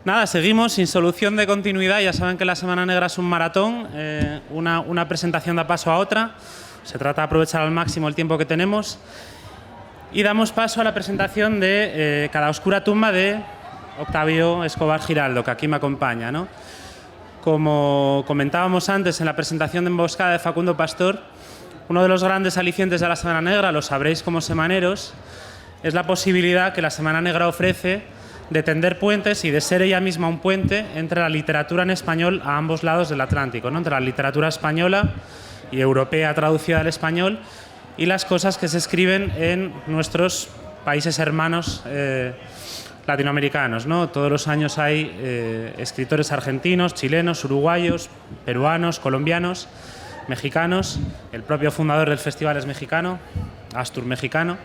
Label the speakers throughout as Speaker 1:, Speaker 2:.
Speaker 1: Nada, seguimos sin solución de continuidad. Ya saben que la Semana Negra es un maratón. Una presentación da paso a otra. Se trata de aprovechar al máximo el tiempo que tenemos. Y damos paso a la presentación de Cada oscura tumba de Octavio Escobar Giraldo, que aquí me acompaña, ¿no? Como comentábamos antes en la presentación de Emboscada de Facundo Pastor, uno de los grandes alicientes de la Semana Negra, lo sabréis como semaneros, es la posibilidad que la Semana Negra ofrece de tender puentes y de ser ella misma un puente entre la literatura en español a ambos lados del Atlántico, ¿no? Entre la literatura española y europea traducida al español y las cosas que se escriben en nuestros países hermanos latinoamericanos, ¿no? Todos los años hay escritores argentinos, chilenos, uruguayos, peruanos, colombianos, mexicanos. El propio fundador del festival es mexicano, Astur mexicano.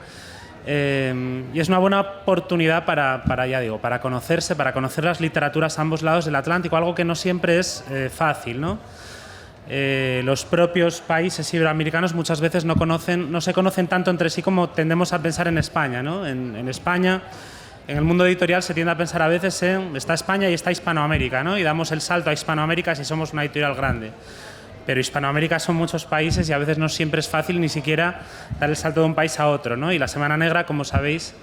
Speaker 1: Y es una buena oportunidad para conocerse, para conocer las literaturas a ambos lados del Atlántico, algo que no siempre es fácil, ¿no? Los propios países iberoamericanos muchas veces no se conocen tanto entre sí como tendemos a pensar en España, ¿no? En España, en el mundo editorial se tiende a pensar a veces en está España y está Hispanoamérica, ¿no? Y damos el salto a Hispanoamérica si somos una editorial grande. Pero Hispanoamérica son muchos países y a veces no siempre es fácil ni siquiera dar el salto de un país a otro, ¿no? Y la Semana Negra, como sabéis,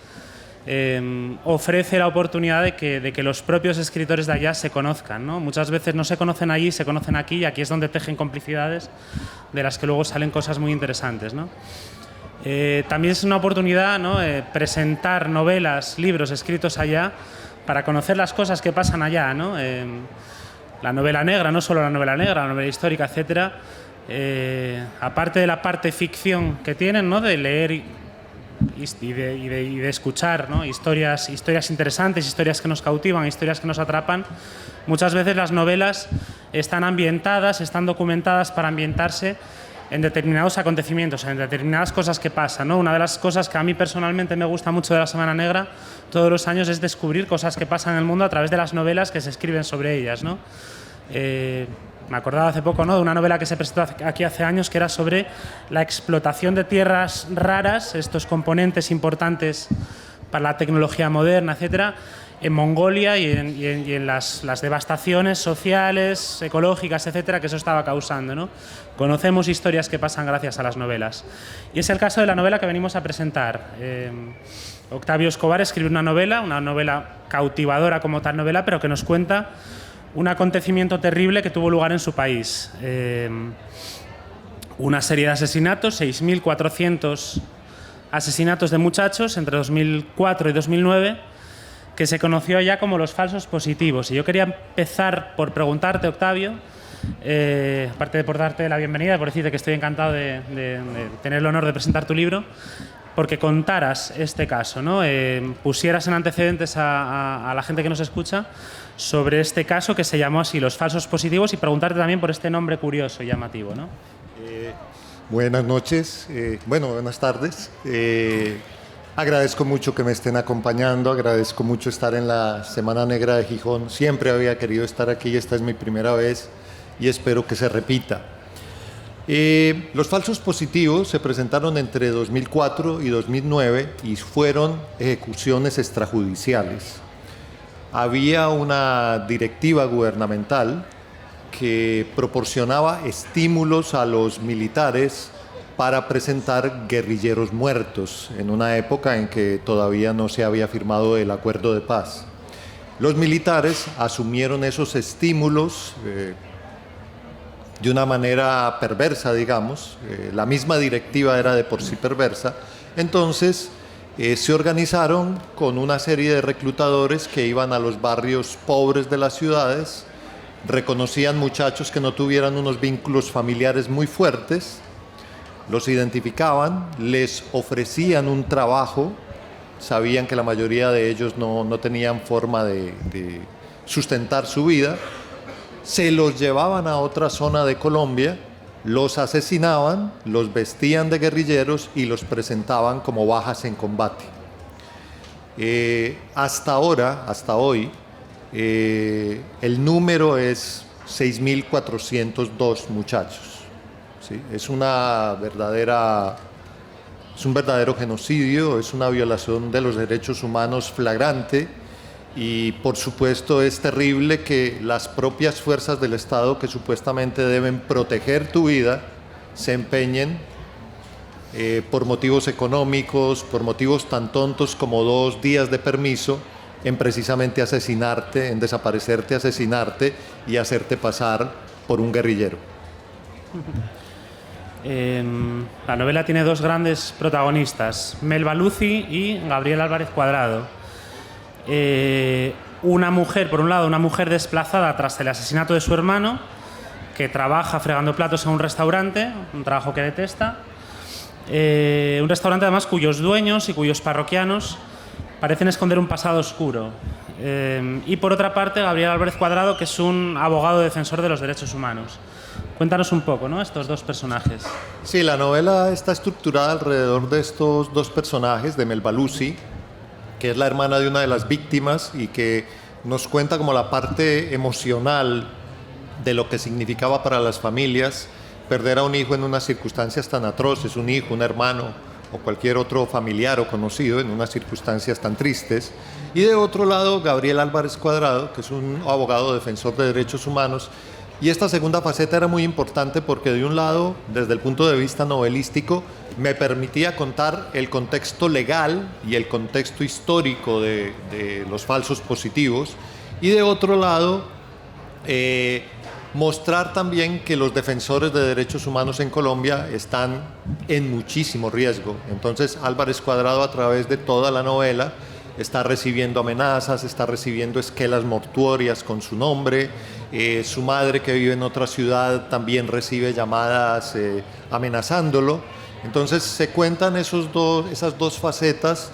Speaker 1: ofrece la oportunidad de que los propios escritores de allá se conozcan, ¿no? Muchas veces no se conocen allí, se conocen aquí, y aquí es donde tejen complicidades de las que luego salen cosas muy interesantes, ¿no? También es una oportunidad, ¿no? Presentar novelas, libros escritos allá para conocer las cosas que pasan allá, ¿no? La novela negra, no solo la novela negra, la novela histórica, etcétera, aparte de la parte ficción que tienen, ¿no? De leer y de escuchar, ¿no? historias interesantes, historias que nos cautivan, historias que nos atrapan, muchas veces las novelas están ambientadas, están documentadas para ambientarse en determinados acontecimientos, en determinadas cosas que pasan, ¿no? Una de las cosas que a mí personalmente me gusta mucho de la Semana Negra todos los años es descubrir cosas que pasan en el mundo a través de las novelas que se escriben sobre ellas, ¿no? Me acordaba hace poco, ¿no? De una novela que se presentó aquí hace años que era sobre la explotación de tierras raras, estos componentes importantes para la tecnología moderna, etcétera, en Mongolia y en las devastaciones sociales, ecológicas, etcétera, que eso estaba causando, ¿no? Conocemos historias que pasan gracias a las novelas. Y es el caso de la novela que venimos a presentar. Octavio Escobar escribe una novela cautivadora como tal novela, pero que nos cuenta un acontecimiento terrible que tuvo lugar en su país. Una serie de asesinatos, 6.400 asesinatos de muchachos entre 2004 y 2009, que se conoció ya como los falsos positivos. Y yo quería empezar por preguntarte, Octavio, aparte de por darte la bienvenida, por decirte que estoy encantado de tener el honor de presentar tu libro, porque contaras este caso, ¿no? Pusieras en antecedentes a la gente que nos escucha sobre este caso que se llamó así, los falsos positivos, y preguntarte también por este nombre curioso y llamativo, ¿no?
Speaker 2: Buenas noches, buenas tardes. Agradezco mucho que me estén acompañando, agradezco mucho estar en la Semana Negra de Gijón. Siempre había querido estar aquí, esta es mi primera vez y espero que se repita. Los falsos positivos se presentaron entre 2004 y 2009 y fueron ejecuciones extrajudiciales. Había una directiva gubernamental que proporcionaba estímulos a los militares para presentar guerrilleros muertos en una época en que todavía no se había firmado el acuerdo de paz. Los militares asumieron esos estímulos de una manera perversa, digamos. La misma directiva era de por sí perversa. Entonces se organizaron con una serie de reclutadores que iban a los barrios pobres de las ciudades, reconocían muchachos que no tuvieran unos vínculos familiares muy fuertes, los identificaban, les ofrecían un trabajo, sabían que la mayoría de ellos no tenían forma de sustentar su vida, se los llevaban a otra zona de Colombia, los asesinaban, los vestían de guerrilleros y los presentaban como bajas en combate. Hasta hoy, el número es 6.402 muchachos. ¿Sí? Es un verdadero genocidio, es una violación de los derechos humanos flagrante y por supuesto es terrible que las propias fuerzas del Estado que supuestamente deben proteger tu vida se empeñen por motivos económicos, por motivos tan tontos como 2 días de permiso, en precisamente asesinarte, en desaparecerte, asesinarte y hacerte pasar por un guerrillero.
Speaker 1: La novela tiene 2 grandes protagonistas, Melba Lucy y Gabriel Álvarez Cuadrado. Una mujer, por un lado, una mujer desplazada tras el asesinato de su hermano, que trabaja fregando platos en un restaurante, un trabajo que detesta. Un restaurante además cuyos dueños y cuyos parroquianos parecen esconder un pasado oscuro. Y por otra parte, Gabriel Álvarez Cuadrado, que es un abogado defensor de los derechos humanos. Cuéntanos un poco, ¿no?, estos 2 personajes.
Speaker 2: Sí, la novela está estructurada alrededor de estos 2 personajes, de Melba Lucy, que es la hermana de una de las víctimas y que nos cuenta como la parte emocional de lo que significaba para las familias perder a un hijo en unas circunstancias tan atroces, un hijo, un hermano o cualquier otro familiar o conocido en unas circunstancias tan tristes. Y de otro lado, Gabriel Álvarez Cuadrado, que es un abogado defensor de derechos humanos. Y esta segunda faceta era muy importante porque, de un lado, desde el punto de vista novelístico, me permitía contar el contexto legal y el contexto histórico de los falsos positivos, y de otro lado, mostrar también que los defensores de derechos humanos en Colombia están en muchísimo riesgo. Entonces, Álvarez Cuadrado, a través de toda la novela, está recibiendo amenazas, está recibiendo esquelas mortuorias con su nombre. Su madre, que vive en otra ciudad, también recibe llamadas amenazándolo. Entonces se cuentan esas 2 facetas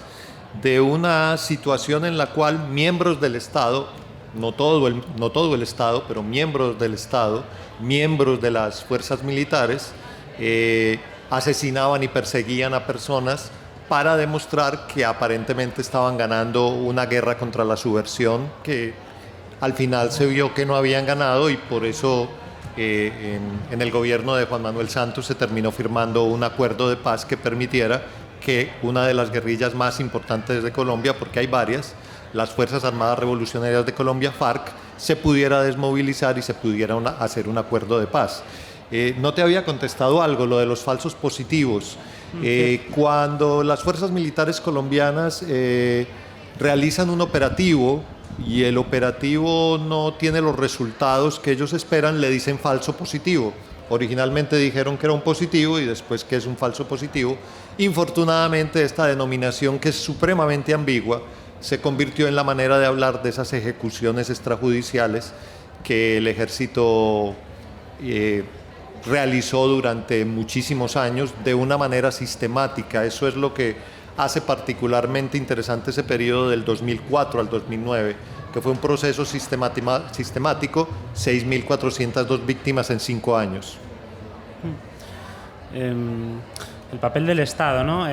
Speaker 2: de una situación en la cual miembros del Estado, no todo el Estado, pero miembros del Estado, miembros de las fuerzas militares, asesinaban y perseguían a personas para demostrar que aparentemente estaban ganando una guerra contra la subversión, que al final se vio que no habían ganado, y por eso en el gobierno de Juan Manuel Santos se terminó firmando un acuerdo de paz que permitiera que una de las guerrillas más importantes de Colombia, porque hay varias, las Fuerzas Armadas Revolucionarias de Colombia, FARC, se pudiera desmovilizar y se pudiera hacer un acuerdo de paz. No te había contestado algo, lo de los falsos positivos. Cuando las fuerzas militares colombianas realizan un operativo y el operativo no tiene los resultados que ellos esperan, le dicen falso positivo. Originalmente dijeron que era un positivo y después que es un falso positivo. Infortunadamente, esta denominación, que es supremamente ambigua, se convirtió en la manera de hablar de esas ejecuciones extrajudiciales que el ejército realizó durante muchísimos años de una manera sistemática. Eso es lo que hace particularmente interesante ese periodo del 2004 al 2009, que fue un proceso sistemático, 6.402 víctimas en 5 años.
Speaker 1: El papel del Estado, ¿no?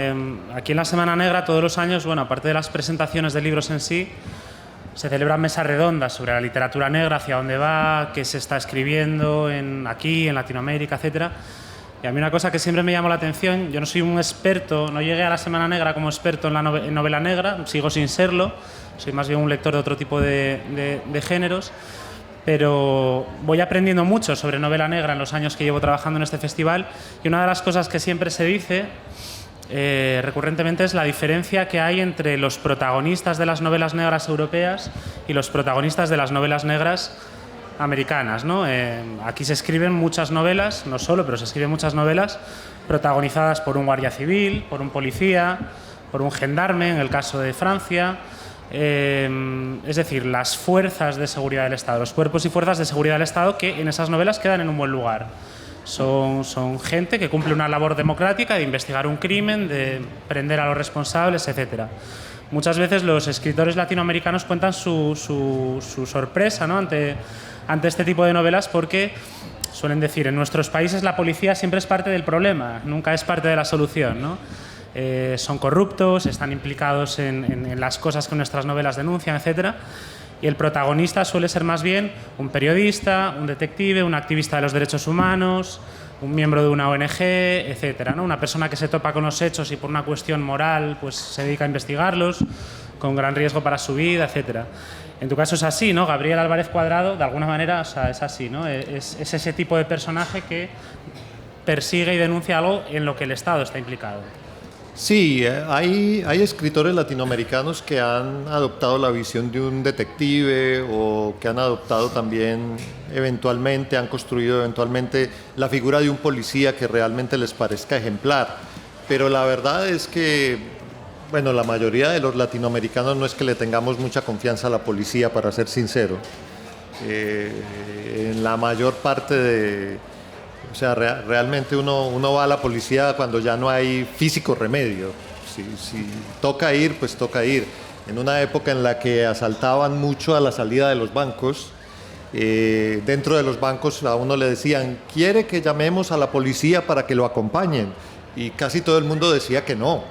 Speaker 1: Aquí en la Semana Negra, todos los años, bueno, aparte de las presentaciones de libros en sí, se celebran mesas redondas sobre la literatura negra, hacia dónde va, qué se está escribiendo aquí, en Latinoamérica, etc. Y a mí una cosa que siempre me llamó la atención, yo no soy un experto, no llegué a la Semana Negra como experto en novela negra, sigo sin serlo, soy más bien un lector de otro tipo de géneros, pero voy aprendiendo mucho sobre novela negra en los años que llevo trabajando en este festival, y una de las cosas que siempre se dice recurrentemente es la diferencia que hay entre los protagonistas de las novelas negras europeas y los protagonistas de las novelas negras americanas, ¿no? Aquí se escriben muchas novelas, no solo, pero se escriben muchas novelas protagonizadas por un guardia civil, por un policía, por un gendarme, en el caso de Francia. Es decir, las fuerzas de seguridad del Estado, los cuerpos y fuerzas de seguridad del Estado, que en esas novelas quedan en un buen lugar. Son gente que cumple una labor democrática de investigar un crimen, de prender a los responsables, etc. Muchas veces los escritores latinoamericanos cuentan su sorpresa, ¿no?, ante este tipo de novelas, porque suelen decir, en nuestros países la policía siempre es parte del problema, nunca es parte de la solución, ¿no? Son corruptos, están implicados en las cosas que nuestras novelas denuncian, etc. Y el protagonista suele ser más bien un periodista, un detective, un activista de los derechos humanos, un miembro de una ONG, etc., ¿no? Una persona que se topa con los hechos y por una cuestión moral pues se dedica a investigarlos, con gran riesgo para su vida, etcétera. En tu caso es así, ¿no? Gabriel Álvarez Cuadrado, de alguna manera, o sea, es así, ¿no? Es ese tipo de personaje que persigue y denuncia algo en lo que el Estado está implicado.
Speaker 2: Sí, hay escritores latinoamericanos que han adoptado la visión de un detective o que han adoptado también eventualmente, han construido eventualmente la figura de un policía que realmente les parezca ejemplar. Pero la verdad es que, bueno, la mayoría de los latinoamericanos no es que le tengamos mucha confianza a la policía, para ser sincero. En la mayor parte de... O sea, realmente uno va a la policía cuando ya no hay físico remedio. Si toca ir, pues toca ir. En una época en la que asaltaban mucho a la salida de los bancos, dentro de los bancos a uno le decían, ¿quiere que llamemos a la policía para que lo acompañen? Y casi todo el mundo decía que no.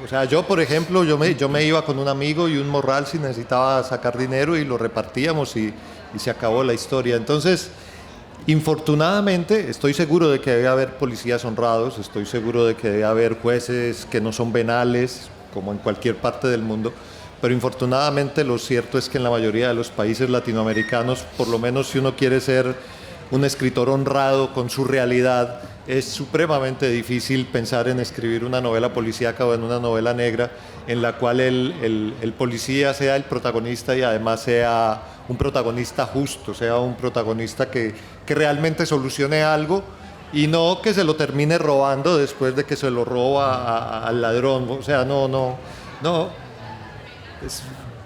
Speaker 2: O sea, yo, por ejemplo, yo me iba con un amigo y un morral si necesitaba sacar dinero y lo repartíamos y se acabó la historia. Entonces, infortunadamente, estoy seguro de que debe haber policías honrados, estoy seguro de que debe haber jueces que no son venales, como en cualquier parte del mundo, pero infortunadamente lo cierto es que en la mayoría de los países latinoamericanos, por lo menos si uno quiere ser un escritor honrado con su realidad, es supremamente difícil pensar en escribir una novela policíaca o en una novela negra en la cual el policía sea el protagonista y además sea un protagonista justo, sea un protagonista que realmente solucione algo y no que se lo termine robando después de que se lo roba al ladrón. O sea, no.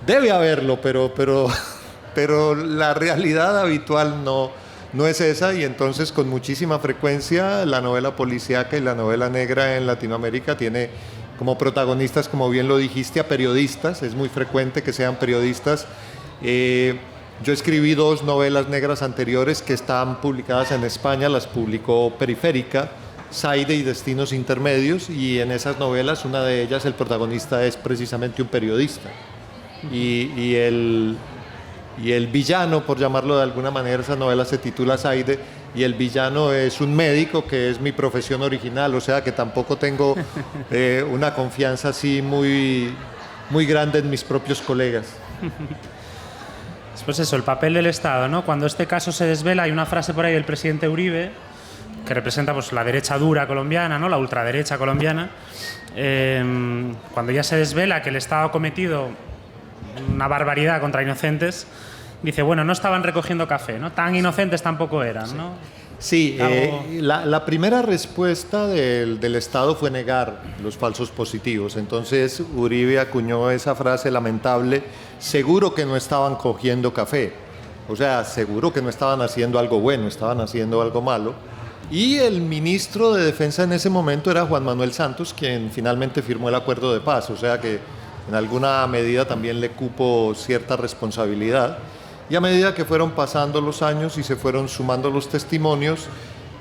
Speaker 2: Debe haberlo, pero la realidad habitual no es esa, y entonces con muchísima frecuencia la novela policíaca y la novela negra en Latinoamérica tiene como protagonistas, como bien lo dijiste, a periodistas. Es muy frecuente que sean periodistas. Yo escribí 2 novelas negras anteriores que están publicadas en España, las publicó Periférica, Zaide y Destinos Intermedios, y en esas novelas, una de ellas, el protagonista es precisamente un periodista. Y el villano, por llamarlo de alguna manera, esa novela se titula Zaide, y el villano es un médico, que es mi profesión original, o sea que tampoco tengo una confianza así muy grande en mis propios colegas.
Speaker 1: Pues eso, el papel del Estado, ¿no? Cuando este caso se desvela, hay una frase por ahí del presidente Uribe, que representa pues, la derecha dura colombiana, ¿no? La ultraderecha colombiana. Cuando ya se desvela que el Estado ha cometido una barbaridad contra inocentes, dice, bueno, no estaban recogiendo café, ¿no? Tan inocentes tampoco eran, ¿no?
Speaker 2: Sí, la primera respuesta del Estado fue negar los falsos positivos. Entonces Uribe acuñó esa frase lamentable, seguro que no estaban cogiendo café. O sea, seguro que no estaban haciendo algo bueno, estaban haciendo algo malo. Y el ministro de Defensa en ese momento era Juan Manuel Santos, quien finalmente firmó el acuerdo de paz. O sea que en alguna medida también le cupo cierta responsabilidad. Y a medida que fueron pasando los años y se fueron sumando los testimonios,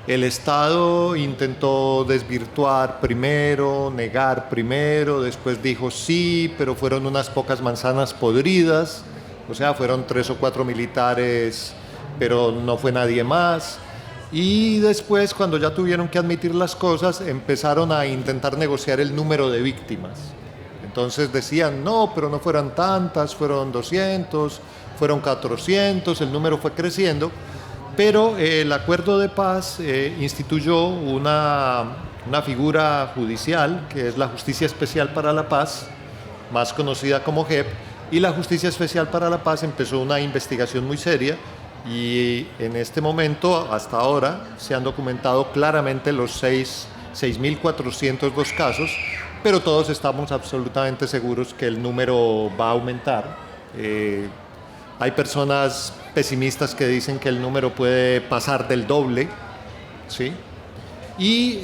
Speaker 2: el Estado intentó desvirtuar primero, negar primero, después dijo sí, pero fueron unas pocas manzanas podridas, o sea, fueron 3 o 4 militares, pero no fue nadie más. Y después, cuando ya tuvieron que admitir las cosas, empezaron a intentar negociar el número de víctimas. Entonces decían, no, pero no fueron tantas, fueron 200, fueron 400, el número fue creciendo, pero el acuerdo de paz instituyó una figura judicial, que es la Justicia Especial para la Paz, más conocida como JEP, y la Justicia Especial para la Paz empezó una investigación muy seria, y en este momento, hasta ahora, se han documentado claramente los 6.402 casos, pero todos estamos absolutamente seguros que el número va a aumentar. Hay personas pesimistas que dicen que el número puede pasar del doble, ¿sí? Y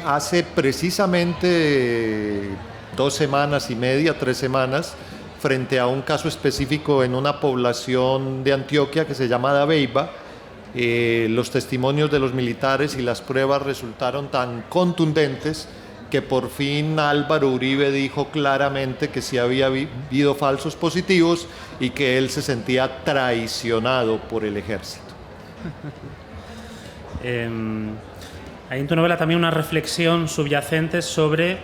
Speaker 2: hace precisamente 2 semanas y media, 3 semanas, frente a un caso específico en una población de Antioquia que se llama Dabeiba, los testimonios de los militares y las pruebas resultaron tan contundentes que por fin Álvaro Uribe dijo claramente que sí había habido falsos positivos y que él se sentía traicionado por el ejército.
Speaker 1: Hay en tu novela también una reflexión subyacente sobre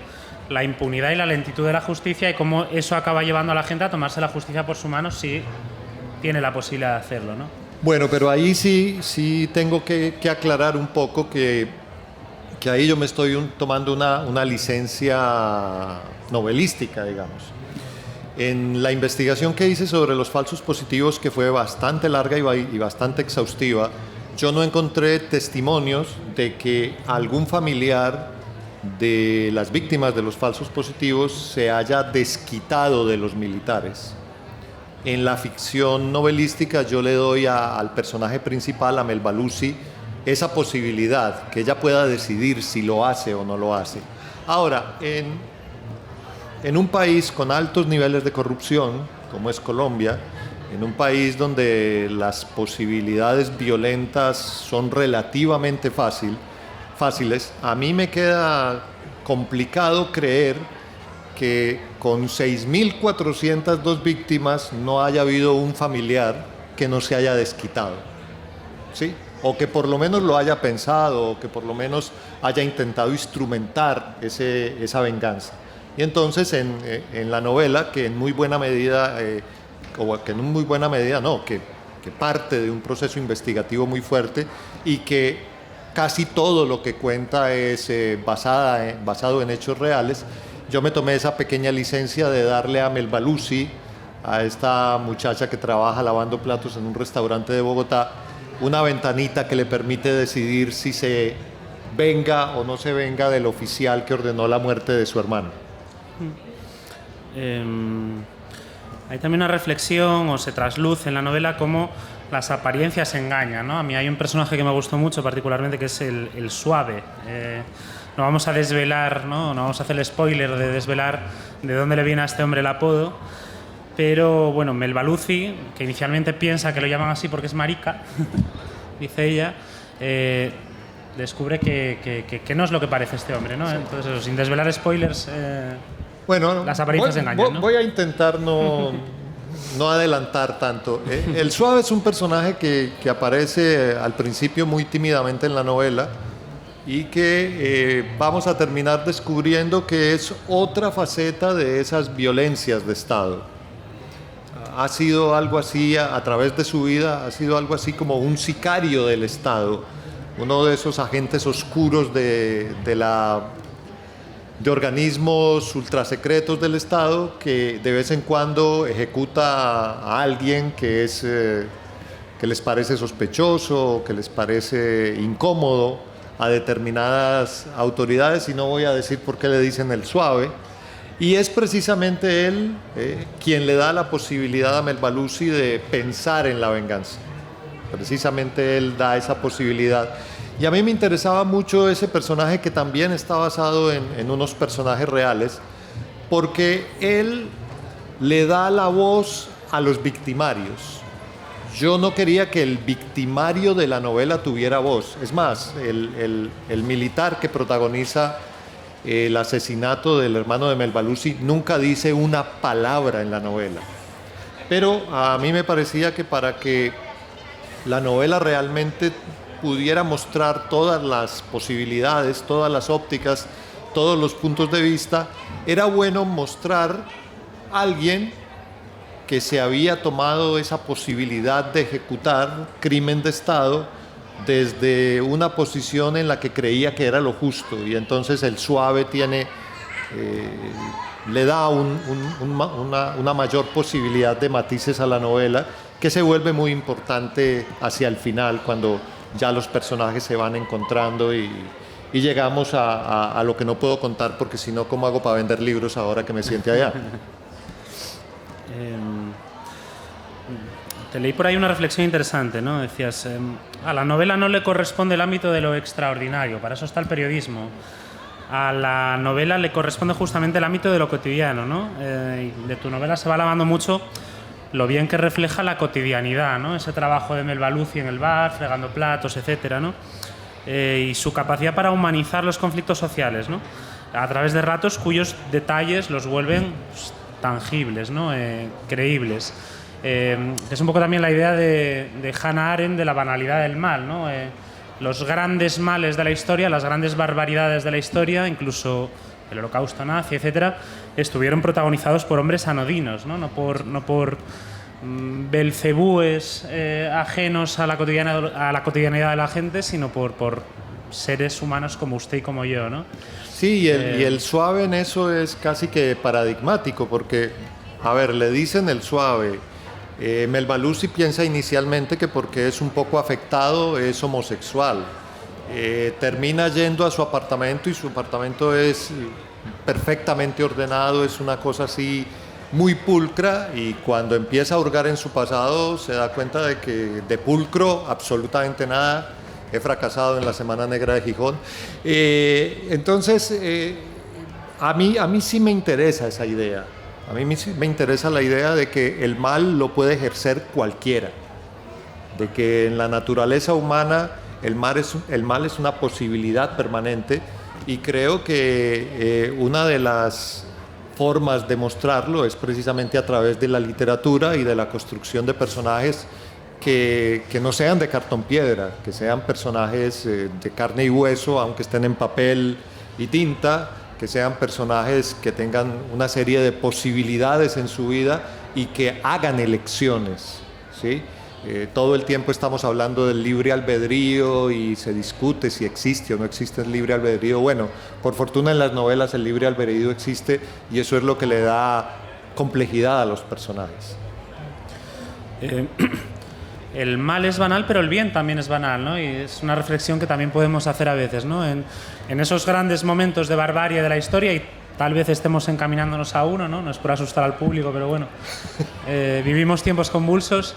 Speaker 1: la impunidad y la lentitud de la justicia y cómo eso acaba llevando a la gente a tomarse la justicia por su mano si tiene la posibilidad de hacerlo, ¿no?
Speaker 2: Bueno, pero ahí sí tengo que aclarar un poco que ahí yo me estoy tomando una licencia novelística, digamos. En la investigación que hice sobre los falsos positivos, que fue bastante larga y bastante exhaustiva, yo no encontré testimonios de que algún familiar de las víctimas de los falsos positivos se haya desquitado de los militares. En la ficción novelística yo le doy al personaje principal, a Melba Lucy, esa posibilidad, que ella pueda decidir si lo hace o no lo hace. Ahora, en un país con altos niveles de corrupción, como es Colombia, en un país donde las posibilidades violentas son relativamente fáciles, a mí me queda complicado creer que con 6.402 víctimas no haya habido un familiar que no se haya desquitado, ¿sí? O que por lo menos lo haya pensado, o que por lo menos haya intentado instrumentar esa venganza. Y entonces en la novela, que en muy buena medida, que parte de un proceso investigativo muy fuerte y que casi todo lo que cuenta es basado en hechos reales, yo me tomé esa pequeña licencia de darle a Melba Lucy, a esta muchacha que trabaja lavando platos en un restaurante de Bogotá, una ventanita que le permite decidir si se venga o no se venga del oficial que ordenó la muerte de su hermano.
Speaker 1: Hay también una reflexión, o se trasluce en la novela, cómo las apariencias engañan, ¿no? A mí hay un personaje que me gustó mucho particularmente, que es el suave. No vamos a desvelar, ¿no? No vamos a hacer el spoiler de desvelar de dónde le viene a este hombre el apodo, pero bueno, Melba Lucy, que inicialmente piensa que lo llaman así porque es marica, dice ella, descubre que no es lo que parece este hombre, ¿no? Sí. Entonces, eso, sin desvelar spoilers,
Speaker 2: bueno,
Speaker 1: las apariencias engañan, ¿no?
Speaker 2: Voy a intentar no adelantar tanto. El suave es un personaje que aparece al principio muy tímidamente en la novela y que vamos a terminar descubriendo que es otra faceta de esas violencias de Estado. Ha sido algo así, a través de su vida, ha sido algo así como un sicario del Estado, uno de esos agentes oscuros de organismos ultrasecretos del Estado que de vez en cuando ejecuta a alguien que les parece sospechoso, que les parece incómodo a determinadas autoridades, y no voy a decir por qué le dicen el suave. Y es precisamente él quien le da la posibilidad a Melba Lucy de pensar en la venganza. Precisamente él da esa posibilidad. Y a mí me interesaba mucho ese personaje, que también está basado en unos personajes reales, porque él le da la voz a los victimarios. Yo no quería que el victimario de la novela tuviera voz. Es más, el militar que protagoniza el asesinato del hermano de Melba Lucy nunca dice una palabra en la novela. Pero a mí me parecía que para que la novela realmente pudiera mostrar todas las posibilidades, todas las ópticas, todos los puntos de vista, era bueno mostrar a alguien que se había tomado esa posibilidad de ejecutar crimen de Estado desde una posición en la que creía que era lo justo, y entonces el suave le da una mayor posibilidad de matices a la novela, que se vuelve muy importante hacia el final, cuando ya los personajes se van encontrando y llegamos a lo que no puedo contar, porque si no, ¿cómo hago para vender libros ahora que me siente allá?
Speaker 1: Te leí por ahí una reflexión interesante, ¿no? Decías, a la novela no le corresponde el ámbito de lo extraordinario, para eso está el periodismo. A la novela le corresponde justamente el ámbito de lo cotidiano, ¿no? Y de tu novela se va alabando mucho lo bien que refleja la cotidianidad, ¿no? Ese trabajo de Melba Lucy en el bar, fregando platos, etcétera, ¿no? Y su capacidad para humanizar los conflictos sociales, ¿no? A través de ratos cuyos detalles los vuelven tangibles, ¿no? Creíbles. Es un poco también la idea de Hannah Arendt de la banalidad del mal, ¿no? Los grandes males de la historia, las grandes barbaridades de la historia, incluso el holocausto nazi, etcétera, estuvieron protagonizados por hombres anodinos, no por belcebúes ajenos a la cotidianidad de la gente, sino por seres humanos como usted y como yo, ¿no?
Speaker 2: Sí, y el suave en eso es casi que paradigmático, porque, a ver, le dicen el suave. Melbalusi piensa inicialmente que porque es un poco afectado es homosexual. Termina yendo a su apartamento y su apartamento es perfectamente ordenado, es una cosa así muy pulcra, y cuando empieza a hurgar en su pasado se da cuenta de que de pulcro absolutamente nada. He fracasado en la Semana Negra de Gijón. Entonces, a mí sí me interesa esa idea. A mí sí me interesa la idea de que el mal lo puede ejercer cualquiera. De que en la naturaleza humana el mal es una posibilidad permanente, y creo que una de las formas de mostrarlo es precisamente a través de la literatura y de la construcción de personajes que no sean de cartón piedra, que sean personajes de carne y hueso, aunque estén en papel y tinta, que sean personajes que tengan una serie de posibilidades en su vida y que hagan elecciones, ¿sí? Todo el tiempo estamos hablando del libre albedrío y se discute si existe o no existe el libre albedrío. Bueno, por fortuna en las novelas el libre albedrío existe, y eso es lo que le da complejidad a los personajes.
Speaker 1: El mal es banal, pero el bien también es banal, ¿no? Y es una reflexión que también podemos hacer a veces, ¿no? En esos grandes momentos de barbarie de la historia, y tal vez estemos encaminándonos a uno, ¿no? No es por asustar al público, pero bueno, vivimos tiempos convulsos.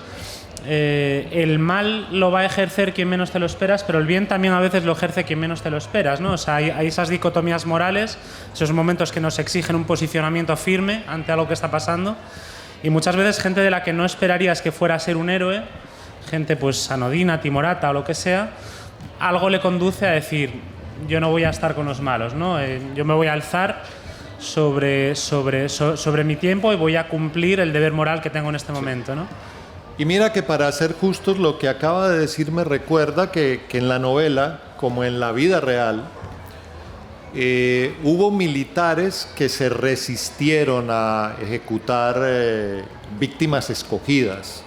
Speaker 1: El mal lo va a ejercer quien menos te lo esperas, pero el bien también a veces lo ejerce quien menos te lo esperas, ¿no? O sea, hay esas dicotomías morales, esos momentos que nos exigen un posicionamiento firme ante algo que está pasando, y muchas veces gente de la que no esperarías que fuera a ser un héroe, gente pues anodina, timorata o lo que sea, algo le conduce a decir: yo no voy a estar con los malos, ¿no? Yo me voy a alzar sobre mi tiempo y voy a cumplir el deber moral que tengo en este momento, ¿no?
Speaker 2: Y mira que, para ser justos, lo que acaba de decir me recuerda que en la novela, como en la vida real, hubo militares que se resistieron a ejecutar víctimas escogidas.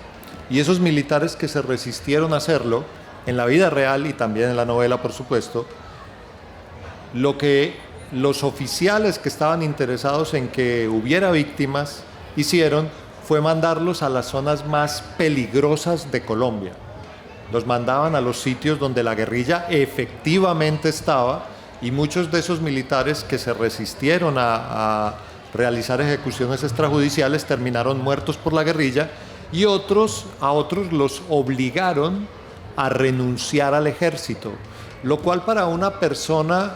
Speaker 2: Y esos militares que se resistieron a hacerlo, en la vida real y también en la novela, por supuesto, lo que los oficiales que estaban interesados en que hubiera víctimas hicieron fue mandarlos a las zonas más peligrosas de Colombia. Los mandaban a los sitios donde la guerrilla efectivamente estaba, y muchos de esos militares que se resistieron a realizar ejecuciones extrajudiciales terminaron muertos por la guerrilla, y a otros los obligaron a renunciar al ejército, lo cual para una persona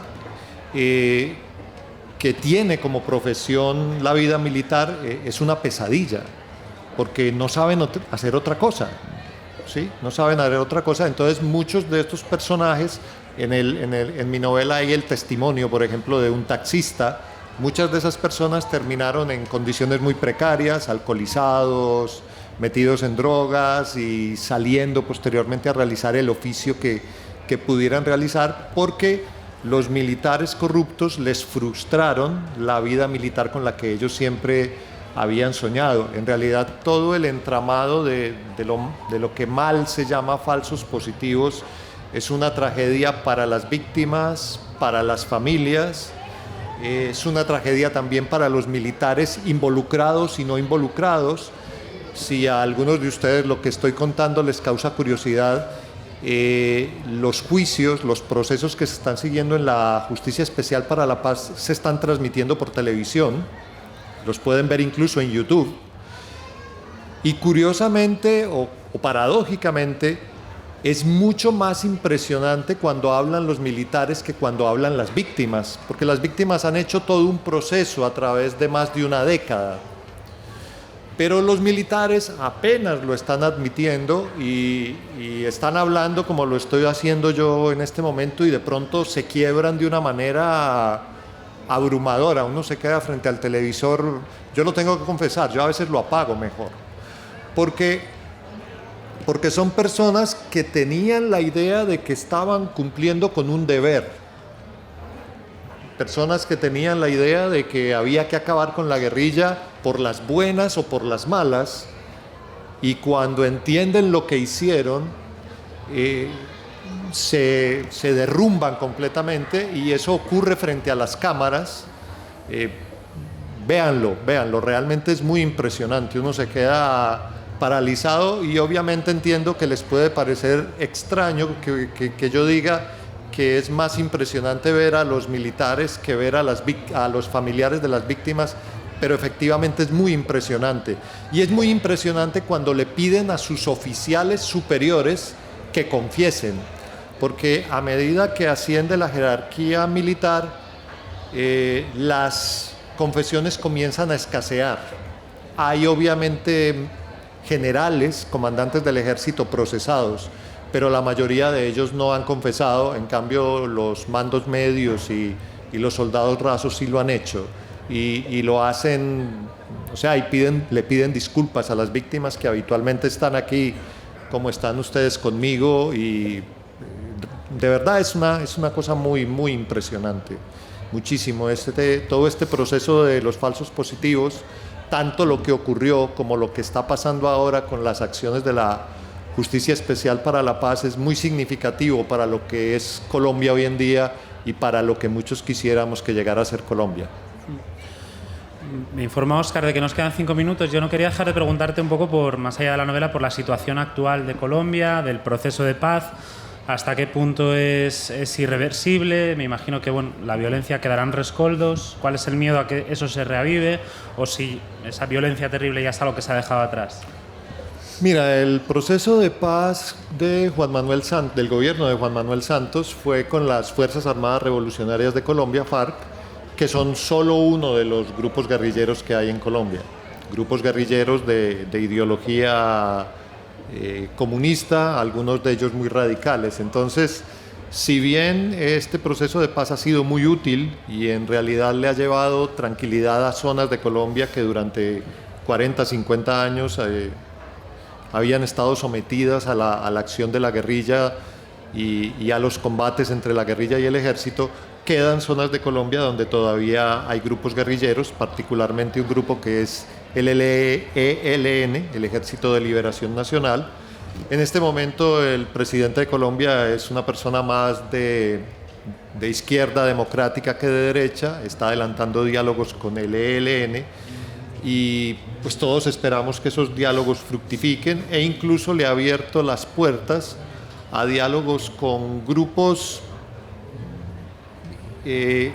Speaker 2: que tiene como profesión la vida militar es una pesadilla, porque no saben hacer otra cosa, ¿sí? No saben hacer otra cosa. Entonces muchos de estos personajes, en mi novela hay el testimonio, por ejemplo, de un taxista. Muchas de esas personas terminaron en condiciones muy precarias, alcoholizados, metidos en drogas y saliendo posteriormente a realizar el oficio que pudieran realizar, porque los militares corruptos les frustraron la vida militar con la que ellos siempre habían soñado. En realidad, todo el entramado de lo que mal se llama falsos positivos es una tragedia para las víctimas, para las familias, es una tragedia también para los militares involucrados y no involucrados. Si a algunos de ustedes lo que estoy contando les causa curiosidad, los juicios, los procesos que se están siguiendo en la Justicia Especial para la Paz se están transmitiendo por televisión, los pueden ver incluso en YouTube, y curiosamente o paradójicamente es mucho más impresionante cuando hablan los militares que cuando hablan las víctimas, porque las víctimas han hecho todo un proceso a través de más de una década. Pero los militares apenas lo están admitiendo y están hablando como lo estoy haciendo yo en este momento, y de pronto se quiebran de una manera abrumadora. Uno se queda frente al televisor. Yo lo tengo que confesar, yo a veces lo apago mejor. Porque son personas que tenían la idea de que estaban cumpliendo con un deber. personas que tenían la idea de que había que acabar con la guerrilla por las buenas o por las malas, y cuando entienden lo que hicieron, se derrumban completamente, y eso ocurre frente a las cámaras. Véanlo, realmente es muy impresionante, uno se queda paralizado, y obviamente entiendo que les puede parecer extraño que yo diga que es más impresionante ver a los militares que ver a los familiares de las víctimas, pero efectivamente es muy impresionante. Y es muy impresionante cuando le piden a sus oficiales superiores que confiesen, porque a medida que asciende la jerarquía militar, las confesiones comienzan a escasear. Hay obviamente generales, comandantes del ejército procesados, pero la mayoría de ellos no han confesado. En cambio, los mandos medios y los soldados rasos sí lo han hecho, y lo hacen, o sea, le piden disculpas a las víctimas que habitualmente están aquí, como están ustedes conmigo, y de verdad es una cosa muy, muy impresionante. Muchísimo. Todo este proceso de los falsos positivos, tanto lo que ocurrió como lo que está pasando ahora con las acciones de la Justicia Especial para la Paz, es muy significativo para lo que es Colombia hoy en día y para lo que muchos quisiéramos que llegara a ser Colombia.
Speaker 1: Me informa Óscar de que nos quedan 5 minutos. Yo no quería dejar de preguntarte un poco, más allá de la novela, por la situación actual de Colombia, del proceso de paz. ¿Hasta qué punto es irreversible? Me imagino que la violencia quedará en rescoldos. ¿Cuál es el miedo a que eso se reavive? ¿O si esa violencia terrible ya está lo que se ha dejado atrás?
Speaker 2: Mira, el proceso de paz del gobierno de Juan Manuel Santos fue con las Fuerzas Armadas Revolucionarias de Colombia, FARC, que son solo uno de los grupos guerrilleros que hay en Colombia. Grupos guerrilleros de ideología comunista, algunos de ellos muy radicales. Entonces, si bien este proceso de paz ha sido muy útil y en realidad le ha llevado tranquilidad a zonas de Colombia que durante 40, 50 años habían estado sometidas a la acción de la guerrilla y a los combates entre la guerrilla y el ejército, quedan zonas de Colombia donde todavía hay grupos guerrilleros, particularmente un grupo que es el ELN, el Ejército de Liberación Nacional. En este momento el presidente de Colombia es una persona más de izquierda democrática que de derecha, está adelantando diálogos con el ELN, y pues todos esperamos que esos diálogos fructifiquen, e incluso le ha abierto las puertas a diálogos con grupos que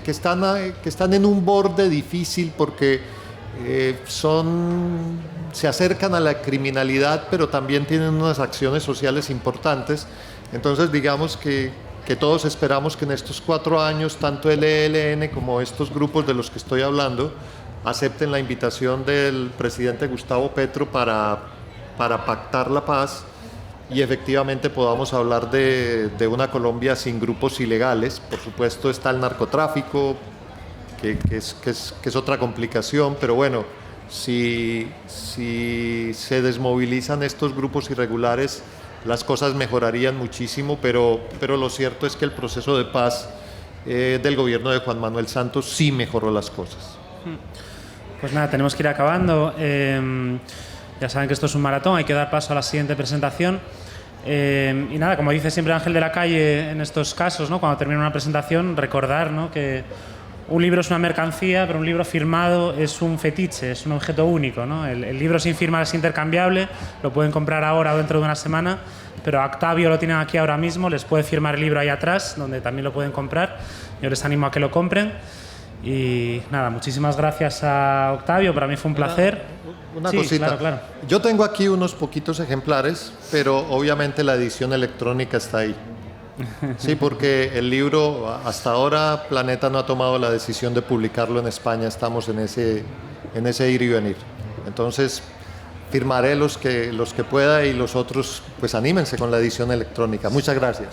Speaker 2: están en un borde difícil, porque se acercan a la criminalidad, pero también tienen unas acciones sociales importantes. Entonces, digamos que todos esperamos que en estos 4 años, tanto el ELN como estos grupos de los que estoy hablando, acepten la invitación del presidente Gustavo Petro para pactar la paz, y efectivamente podamos hablar de una Colombia sin grupos ilegales. Por supuesto está el narcotráfico, que es otra complicación, pero bueno, si se desmovilizan estos grupos irregulares, las cosas mejorarían muchísimo, pero lo cierto es que el proceso de paz del gobierno de Juan Manuel Santos sí mejoró las cosas.
Speaker 1: Pues nada, tenemos que ir acabando. Ya saben que esto es un maratón, hay que dar paso a la siguiente presentación. Y nada, como dice siempre Ángel de la Calle en estos casos, ¿no? Cuando termina una presentación, recordar, ¿no?, que un libro es una mercancía, pero un libro firmado es un fetiche, es un objeto único, ¿no? El libro sin firmar es intercambiable, lo pueden comprar ahora o dentro de una semana, pero Octavio lo tienen aquí ahora mismo, les puede firmar el libro ahí atrás, donde también lo pueden comprar. Yo les animo a que lo compren. Y nada, muchísimas gracias a Octavio, para mí fue un placer.
Speaker 2: Una
Speaker 1: sí,
Speaker 2: cosita.
Speaker 1: Claro.
Speaker 2: Yo tengo aquí unos poquitos ejemplares, pero obviamente la edición electrónica está ahí. Sí, porque el libro, hasta ahora Planeta no ha tomado la decisión de publicarlo en España, estamos en ese ir y venir. Entonces, firmaré los que pueda, y los otros, pues anímense con la edición electrónica. Muchas gracias.